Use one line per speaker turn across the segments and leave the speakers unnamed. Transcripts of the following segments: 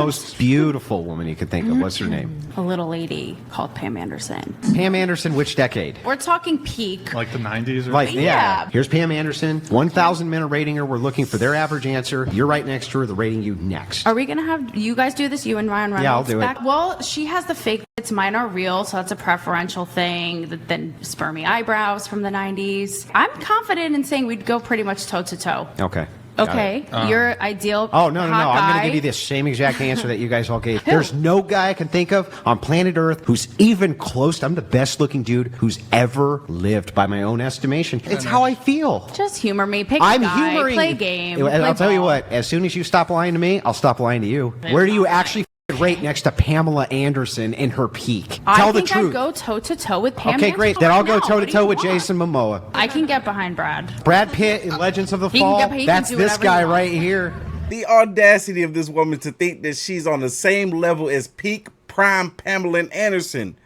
Most beautiful woman you could think of. What's her name?
A little lady called Pam Anderson.
Pam Anderson, which decade?
We're talking peak.
Like the 90s or
Like,
Yeah.
Here's Pam Anderson. 1,000 men are rating her. We're looking for their average answer. You're right next to her. They're rating you next.
Are we going to have you guys do this? You and Ryan Reynolds?
Yeah, I'll do it.
back? Well, she has the fake. It's mine are real, so that's a preferential thing. Then spermy eyebrows from the 90s. I'm confident in saying we'd go pretty much toe to toe.
Okay.
Okay, your ideal.
Oh, no.
hot
I'm going
guy.
to give you the same exact answer that you guys all gave. There's no guy I can think of on planet Earth who's even close. I'm the best looking dude who's ever lived by my own estimation. It's how I feel.
Just humor me. Pick
I'm
a guy.
humoring.
Play game.
And
play
I'll tell you
ball.
what, as soon as you stop lying to me, I'll stop lying to you. Where do you actually rate next to Pamela Anderson in her peak? Tell the
I think
truth.
I'd go toe to toe with Pam.
Okay, great.
Anderson
Then I'll
right
go
now.
toe to
What do
toe
you
with
want?
Jason Momoa.
I can get behind Brad.
Brad Pitt in Legends of the
He can
Fall.
get- he can
That's
do
this
whatever
guy
he wants.
right here.
The audacity of this woman to think that she's on the same level as peak prime Pamela Anderson.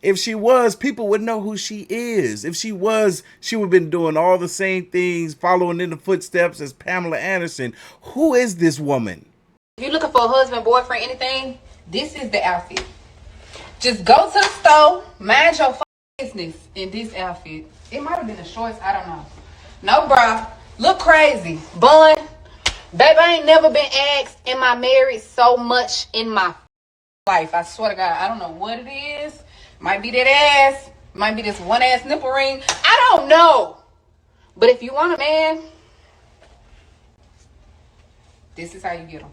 If she was, people would know who she is. If she was, she would have been doing all the same things, following in the footsteps as Pamela Anderson. Who is this woman?
If you're looking for a husband, boyfriend, anything, this is the outfit. Just go to the store, mind your business in this outfit. It might have been the shorts, I don't know. No bra, look crazy, bun. Baby, I ain't never been asked, am I married so much in my life? I swear to God, I don't know what it is. Might be that ass, might be this one ass nipple ring. I don't know. But if you want a man, this is how you get him.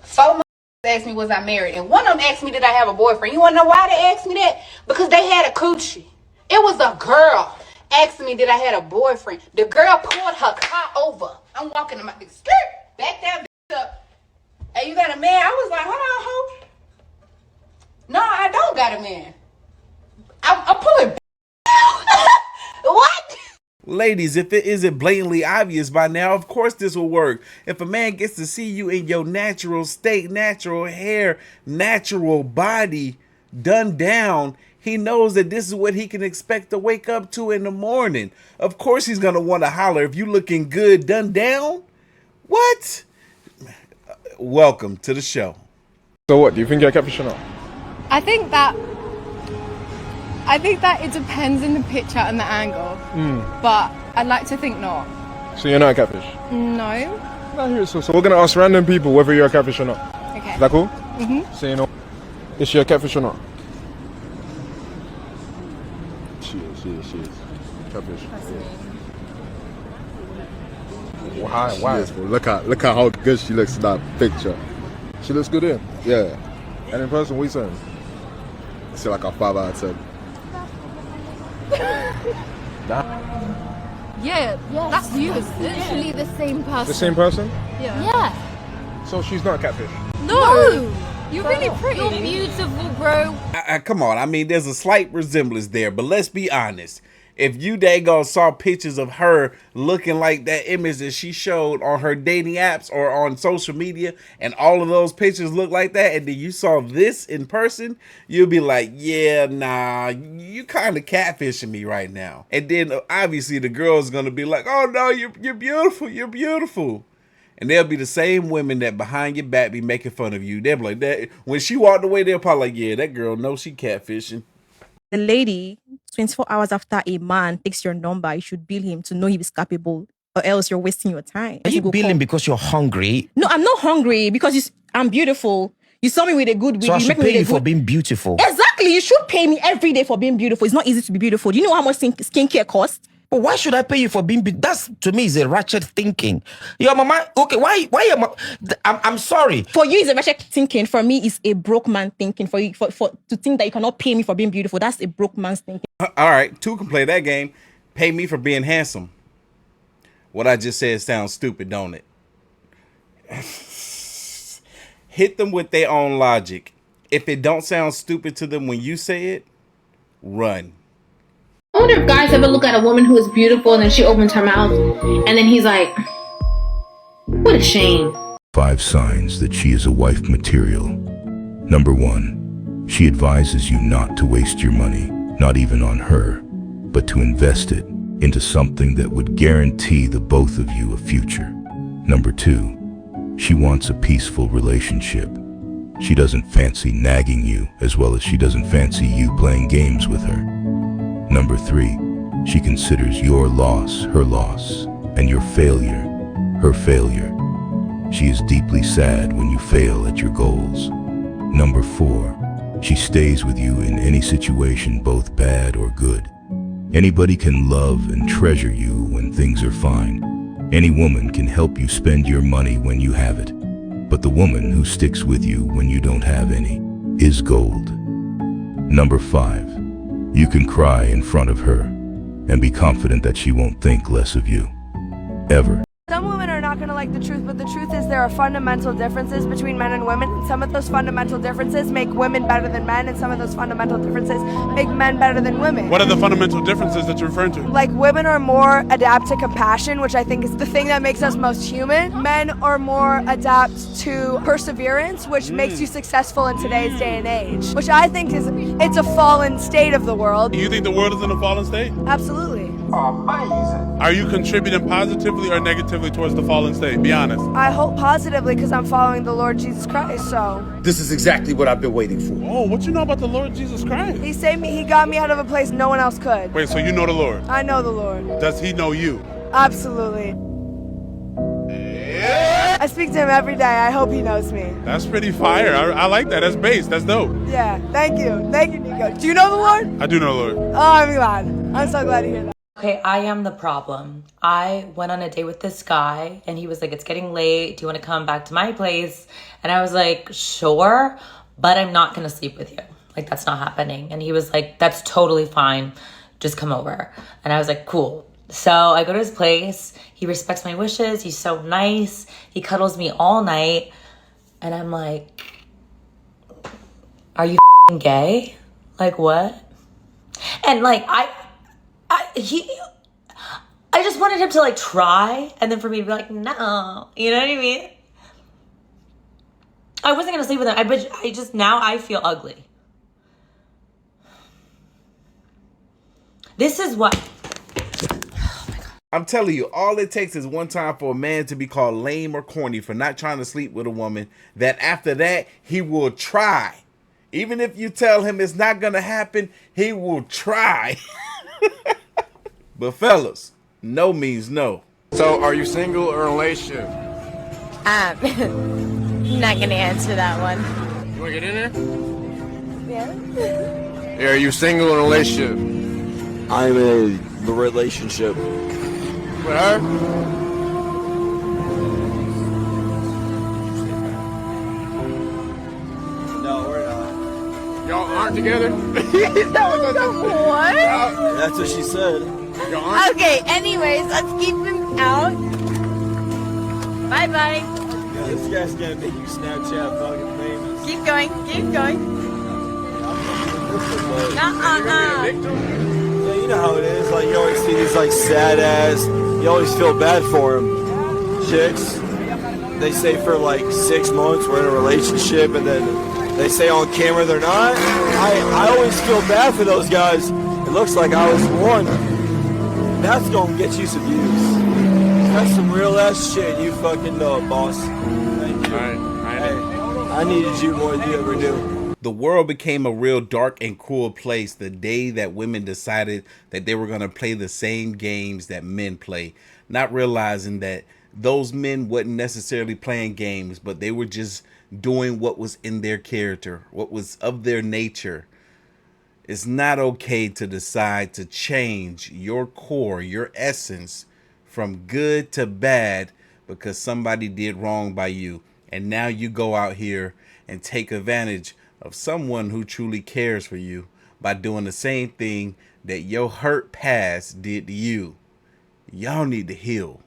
So much asked me, was I married? And one of them asked me, did I have a boyfriend? You want to know why they asked me that? Because they had a coochie. It was a girl asking me, did I had a boyfriend? The girl pulled her car over. I'm walking to my skirt, back that bitch up. Hey, you got a man? I was like, hold on, ho. No, I don't got a man. I'm pulling. What?
Ladies, if it isn't blatantly obvious by now, of course this will work. If a man gets to see you in your natural state, natural hair, natural body, done down, he knows that this is what he can expect to wake up to in the morning. Of course he's going to want to holler if you looking good, done down. What? Welcome to the show.
So what, do you think you're a catfish or not?
I think that it depends in the picture and the angle, but I'd like to think not.
So you're not a catfish?
No.
No, so we're going to ask random people whether you're a catfish or not.
Okay.
Is that cool? Mm-hmm. So you know, is she a catfish or not? She is. Catfish. Why?
Yes, bro. Look at how good she looks in that picture.
She looks good in.
Yeah.
And in person, what are you saying?
It's like a 5 out of 10.
Yeah, that's you. It's literally the same person.
The same person?
Yeah.
So she's not a catfish?
No! You're really pretty.
You're beautiful, bro.
Come on, I mean, there's a slight resemblance there, but let's be honest. If you daggone saw pictures of her looking like that image that she showed on her dating apps or on social media, and all of those pictures look like that, and then you saw this in person, you'll be like, yeah, nah, you kind of catfishing me right now. And then obviously the girl's gonna be like, oh no, you're beautiful, you're beautiful. And they'll be the same women that behind your back be making fun of you. They'll be like that. When she walked away, they'll probably like, yeah, that girl knows she catfishing.
The lady, 24 hours after a man takes your number, you should bill him to know he is capable, or else you're wasting your time.
Are you billing because you're hungry?
No, I'm not hungry because I'm beautiful. You saw me with a good wig.
So I should
me with
pay
a
you for
good-
being beautiful.
Exactly. You should pay me every day for being beautiful. It's not easy to be beautiful. Do you know how much skincare costs?
But why should I pay you for being beautiful? That's, to me, is a ratchet thinking. Your mama, okay, why your mama? I'm sorry.
For you, it's a ratchet thinking. For me, it's a broke man thinking. For you, for to think that you cannot pay me for being beautiful, that's a broke man's thinking.
All right, two can play that game. Pay me for being handsome. What I just said sounds stupid, don't it? Hit them with their own logic. If it don't sound stupid to them when you say it, run.
I wonder if guys ever look at a woman who is beautiful and then she opens her mouth and then he's like, what a shame.
5 signs that she is a wife material. Number 1, she advises you not to waste your money, not even on her, but to invest it into something that would guarantee the both of you a future. Number 2, She wants a peaceful relationship. She doesn't fancy nagging you as well as she doesn't fancy you playing games with her. Number 3, she considers your loss her loss and your failure her failure. She is deeply sad when you fail at your goals. Number 4, she stays with you in any situation, both bad or good. Anybody can love and treasure you when things are fine. Any woman can help you spend your money when you have it. But the woman who sticks with you when you don't have any is gold. Number 5, you can cry in front of her and be confident that she won't think less of you. Ever.
Some women are not going to like the truth, but the truth is there are fundamental differences between men and women. And some of those fundamental differences make women better than men, and some of those fundamental differences make men better than women.
What are the fundamental differences that you're referring to?
Like, women are more adapt to compassion, which I think is the thing that makes us most human. Men are more adapt to perseverance, which makes you successful in today's day and age, which I think it's a fallen state of the world.
You think the world is in a fallen state?
Absolutely.
Amazing. Are you contributing positively or negatively towards the fallen state? Be honest.
I hope positively because I'm following the Lord Jesus Christ, so.
This is exactly what I've been waiting for.
Oh, what you know about the Lord Jesus Christ?
He saved me. He got me out of a place no one else could.
Wait, so you know the Lord?
I know the Lord.
Does he know you?
Absolutely. I speak to him every day. I hope he knows me.
That's pretty fire. I like that. That's bass. That's dope.
Yeah, thank you. Thank you, Nico. Do you know the Lord?
I do know the Lord.
Oh, I'm glad. I'm so glad to hear that.
Okay, I am the problem. I went on a date with this guy and he was like, it's getting late. Do you want to come back to my place? And I was like, sure, but I'm not going to sleep with you. Like, that's not happening. And he was like, that's totally fine. Just come over. And I was like, cool. So I go to his place. He respects my wishes. He's so nice. He cuddles me all night. And I'm like, are you gay? Like, what? And like, I just wanted him to like try and then for me to be like, no, you know what I mean? I wasn't gonna sleep with him. Now I feel ugly. This is what.
I'm telling you, all it takes is one time for a man to be called lame or corny for not trying to sleep with a woman, that after that, he will try. Even if you tell him it's not gonna happen, he will try. But fellas, no means no.
So are you single or in a relationship?
Not gonna answer that one.
You wanna get in
Yeah.
there? Are you single or in a relationship?
I'm in a relationship.
With her?
No, we're not.
Y'all aren't together?
What?
That's what she said.
Okay, anyways, let's keep him out. Bye-bye.
Yeah, this guy's gonna make you Snapchat fucking famous.
Keep going, keep going.
Yeah, you know how it is. Like, you always see these, like, sad ass. You always feel bad for them. Chicks, they say for, like, 6 months we're in a relationship, and then they say on camera they're not. I always feel bad for those guys. It looks like I was one. That's gonna get you some views. That's some real ass shit. You fucking know it, boss. Thank you. I needed you more than you ever do.
The world became a real dark and cruel place the day that women decided that they were going to play the same games that men play, not realizing that those men wasn't necessarily playing games, but they were just doing what was in their character, what was of their nature. It's not okay to decide to change your core, your essence from good to bad because somebody did wrong by you. And now you go out here and take advantage of someone who truly cares for you by doing the same thing that your hurt past did to you. Y'all need to heal.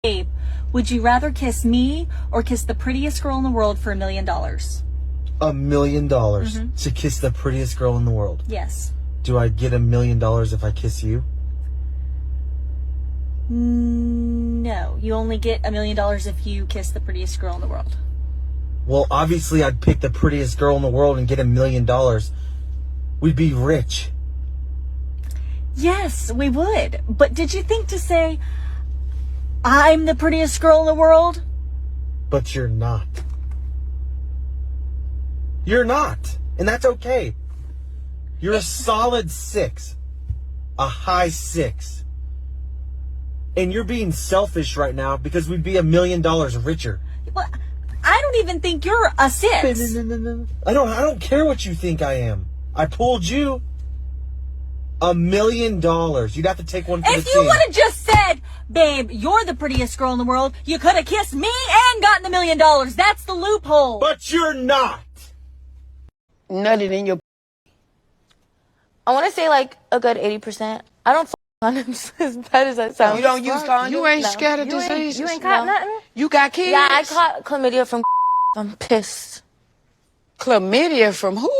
Babe, would you rather kiss me or kiss the prettiest girl in the world for $1 million?
$1 million to kiss the prettiest girl in the world?
Yes.
Do I get $1 million if I kiss you?
No, you only get $1 million if you kiss the prettiest girl in the world.
Well, obviously I'd pick the prettiest girl in the world and get $1 million. We'd be rich.
Yes, we would. But did you think to say, I'm the prettiest girl in the world?
But you're not. You're not. And that's okay. You're a solid 6. A high 6. And you're being selfish right now because we'd be $1 million richer.
Well, I don't even think you're a 6.
No. I don't care what you think I am. I pulled you $1 million. You'd have to take one for the team.
If you would have just said, babe, you're the prettiest girl in the world, you could have kissed me and gotten $1 million. That's the loophole.
But you're not.
Nutted in your. I want to say like a good 80%. I don't condoms as bad as that sounds.
You don't use condoms?
You ain't
scared of diseases?
You ain't caught nothing?
You got kids?
Yeah, I caught chlamydia from I'm pissed.
Chlamydia from who?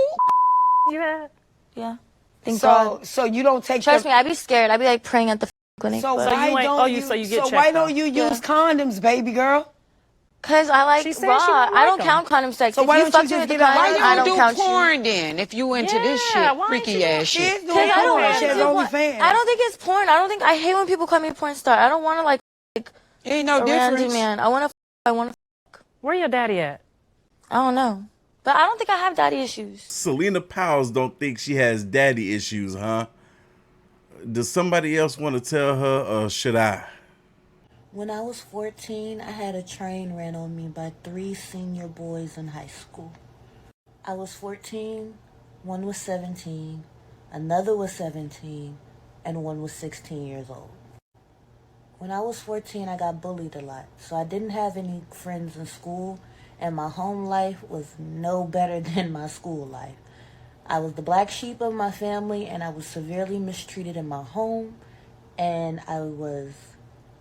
Yeah. Yeah. Thank
So,
God.
so you don't take.
Trust me, I be scared. I be like praying at the clinic.
So
but-
why don't you? So why don't you use condoms, baby girl?
Cause I like raw. I don't count condom sex.
So
If
why
you
don't
fuck
you
me
just
with the
get a?
condom,
Why you
I
don't
don't
do
count
porn
you.
then? If you into this shit, freaky ass shit.
Cause I don't want
She has
to do porn.
OnlyFans.
I don't think it's porn. I don't think I hate when people call me a porn star. I don't want to like
ain't no
a random
difference.
man. I want to.
Where your daddy at?
I don't know, but I don't think I have daddy issues.
Selena Powers don't think she has daddy issues, huh? Does somebody else want to tell her, or should I?
When I was 14, I had a train ran on me by 3 senior boys in high school. I was 14, one was 17, another was 17, and one was 16 years old. When I was 14, I got bullied a lot, so I didn't have any friends in school, and my home life was no better than my school life. I was the black sheep of my family, and I was severely mistreated in my home, and I was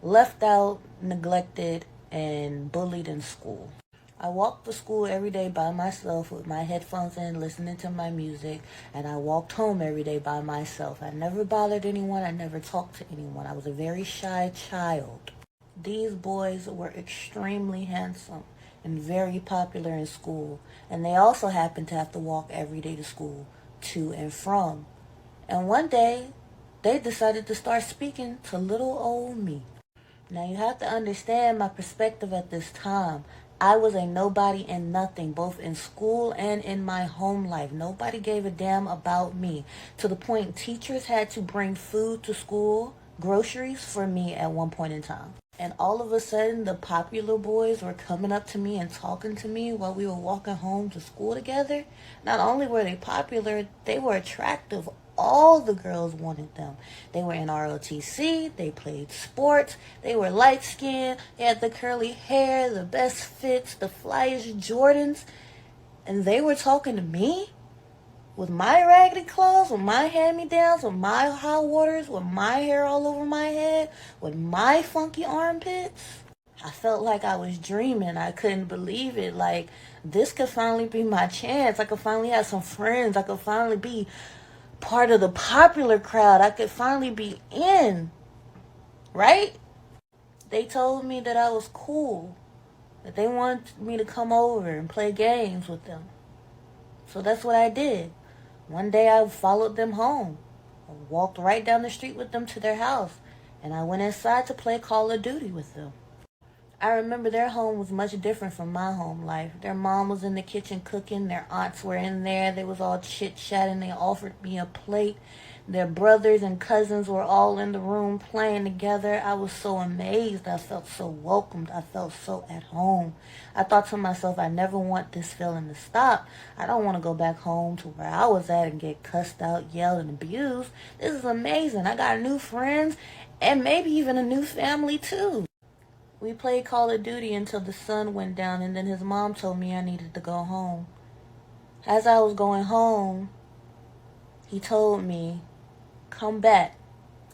left out, neglected, and bullied in school. I walked to school every day by myself with my headphones in, listening to my music, and I walked home every day by myself. I never bothered anyone. I never talked to anyone. I was a very shy child. These boys were extremely handsome and very popular in school, and they also happened to have to walk every day to school, to and from. And one day, they decided to start speaking to little old me. Now you have to understand my perspective at this time. I was a nobody and nothing, both in school and in my home life. Nobody gave a damn about me, to the point teachers had to bring food to school, groceries for me at one point in time. And all of a sudden, the popular boys were coming up to me and talking to me while we were walking home to school together. Not only were they popular, they were attractive. All the girls wanted them. They were in ROTC, they played sports, they were light-skinned, they had the curly hair, the best fits, the flyest Jordans, and they were talking to me with my raggedy clothes, with my hand-me-downs, with my hot waters, with my hair all over my head, with my funky armpits. I felt like I was dreaming. I couldn't believe it. Like, this could finally be my chance. I could finally have some friends. I could finally be part of the popular crowd. I could finally be in, right? They told me that I was cool, that they wanted me to come over and play games with them. So that's what I did. One day I followed them home. I walked right down the street with them to their house, and I went inside to play Call of Duty with them. I remember their home was much different from my home life. Their mom was in the kitchen cooking. Their aunts were in there. They was all chit-chatting. They offered me a plate. Their brothers and cousins were all in the room playing together. I was so amazed. I felt so welcomed. I felt so at home. I thought to myself, I never want this feeling to stop. I don't want to go back home to where I was at and get cussed out, yelled, and abused. This is amazing. I got new friends and maybe even a new family too. We played Call of Duty until the sun went down, and then his mom told me I needed to go home. As I was going home, he told me, come back.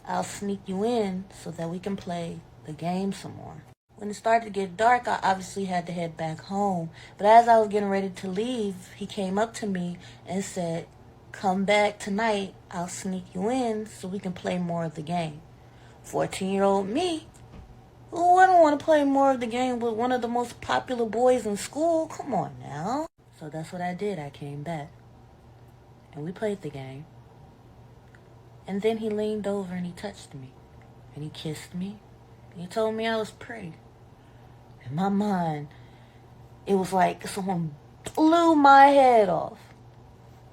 I'll sneak you in so that we can play the game some more. When it started to get dark, I obviously had to head back home. But as I was getting ready to leave, he came up to me and said, come back tonight. I'll sneak you in so we can play more of the game. 14-year-old me, who wouldn't want to play more of the game with one of the most popular boys in school? Come on now. So that's what I did. I came back. And we played the game. And then he leaned over and he touched me. And he kissed me. And he told me I was pretty. In my mind, It was like someone blew my head off.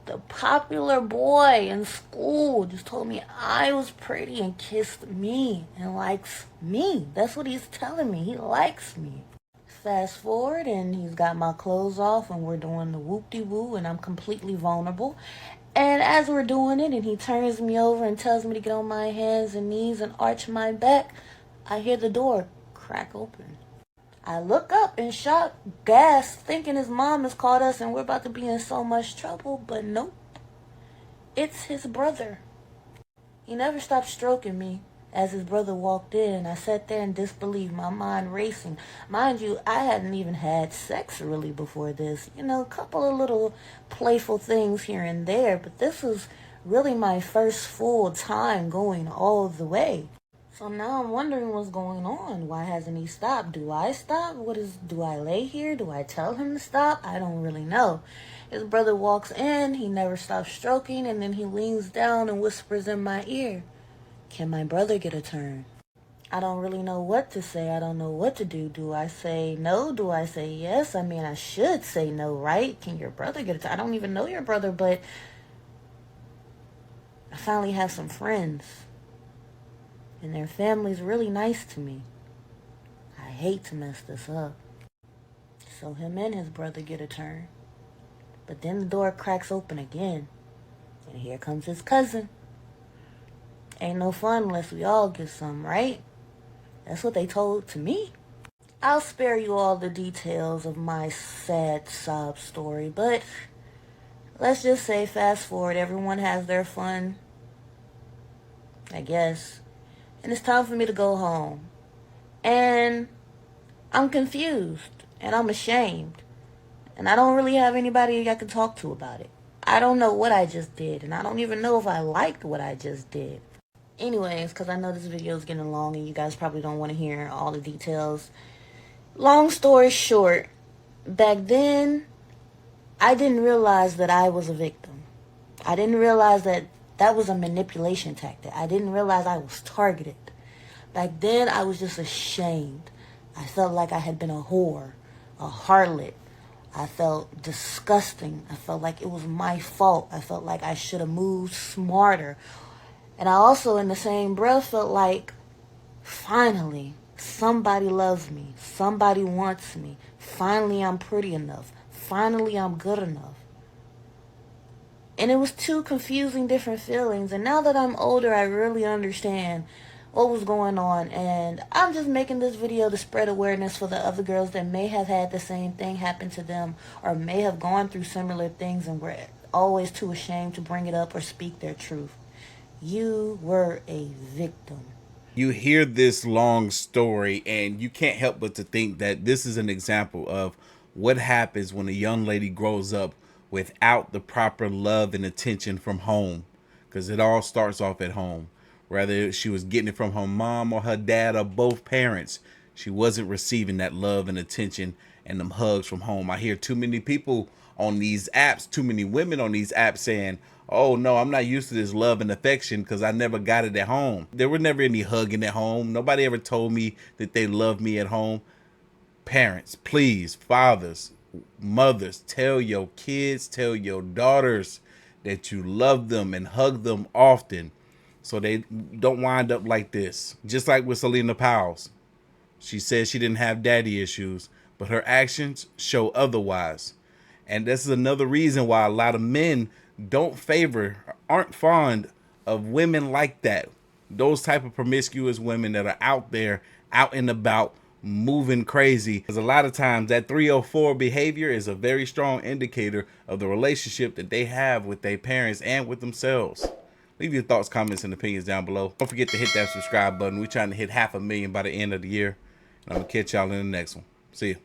The popular boy in school just told me I was pretty and kissed me and likes me. That's what he's telling me. He likes me. Fast forward, and he's got my clothes off, and we're doing the whoop-de-woo, and I'm completely vulnerable. And as we're doing it, and he turns me over and tells me to get on my hands and knees and arch my back, I hear the door crack open. I look up in shock, gasp, thinking his mom has called us and we're about to be in so much trouble, but nope. It's his brother. He never stopped stroking me as his brother walked in. I sat there in disbelief, my mind racing. Mind you, I hadn't even had sex really before this. You know, a couple of little playful things here and there, but this was really my first full time going all the way. So now I'm wondering what's going on. Why hasn't he stopped? Do I stop? Do I lay here? Do I tell him to stop? I don't really know. His brother walks in, he never stops stroking, and then he leans down and whispers in my ear, "Can my brother get a turn?" I don't really know what to say. I don't know what to do. Do I say no? Do I say yes? I mean, I should say no, right? Can your brother get a turn? I don't even know your brother, but I finally have some friends. And their family's really nice to me. I hate to mess this up. So him and his brother get a turn. But then the door cracks open again. And here comes his cousin. Ain't no fun unless we all get some, right? That's what they told to me. I'll spare you all the details of my sad sob story, but let's just say fast forward, everyone has their fun, I guess. And it's time for me to go home. And I'm confused. And I'm ashamed. And I don't really have anybody I can talk to about it. I don't know what I just did. And I don't even know if I liked what I just did. Anyways, because I know this video is getting long and you guys probably don't want to hear all the details. Long story short, back then, I didn't realize that I was a victim. I didn't realize that that was a manipulation tactic. I didn't realize I was targeted. Back then, I was just ashamed. I felt like I had been a whore, a harlot. I felt disgusting. I felt like it was my fault. I felt like I should have moved smarter. And I also, in the same breath, felt like, finally, somebody loves me. Somebody wants me. Finally, I'm pretty enough. Finally, I'm good enough. And it was two confusing different feelings. And now that I'm older, I really understand what was going on. And I'm just making this video to spread awareness for the other girls that may have had the same thing happen to them or may have gone through similar things and were always too ashamed to bring it up or speak their truth. You were a victim.
You hear this long story and you can't help but to think that this is an example of what happens when a young lady grows up without the proper love and attention from home, because it all starts off at home. Whether she was getting it from her mom or her dad or both parents, she wasn't receiving that love and attention and them hugs from home. I hear too many people on these apps, too many women on these apps saying, "Oh no, I'm not used to this love and affection because I never got it at home." There were never any hugging at home. Nobody ever told me that they loved me at home. Parents, please, fathers, mothers, tell your kids, tell your daughters that you love them and hug them often so they don't wind up like this. Just like with Selena Powell's. She said she didn't have daddy issues, but her actions show otherwise. And this is another reason why a lot of men aren't fond of women like that. Those type of promiscuous women that are out there, out and about, moving crazy. Because a lot of times that 304 behavior is a very strong indicator of the relationship that they have with their parents and with themselves. Leave your thoughts, comments, and opinions down below. Don't forget to hit that subscribe button. We're trying to hit 500,000 by the end of the year. And I'm going to catch y'all in the next one. See ya.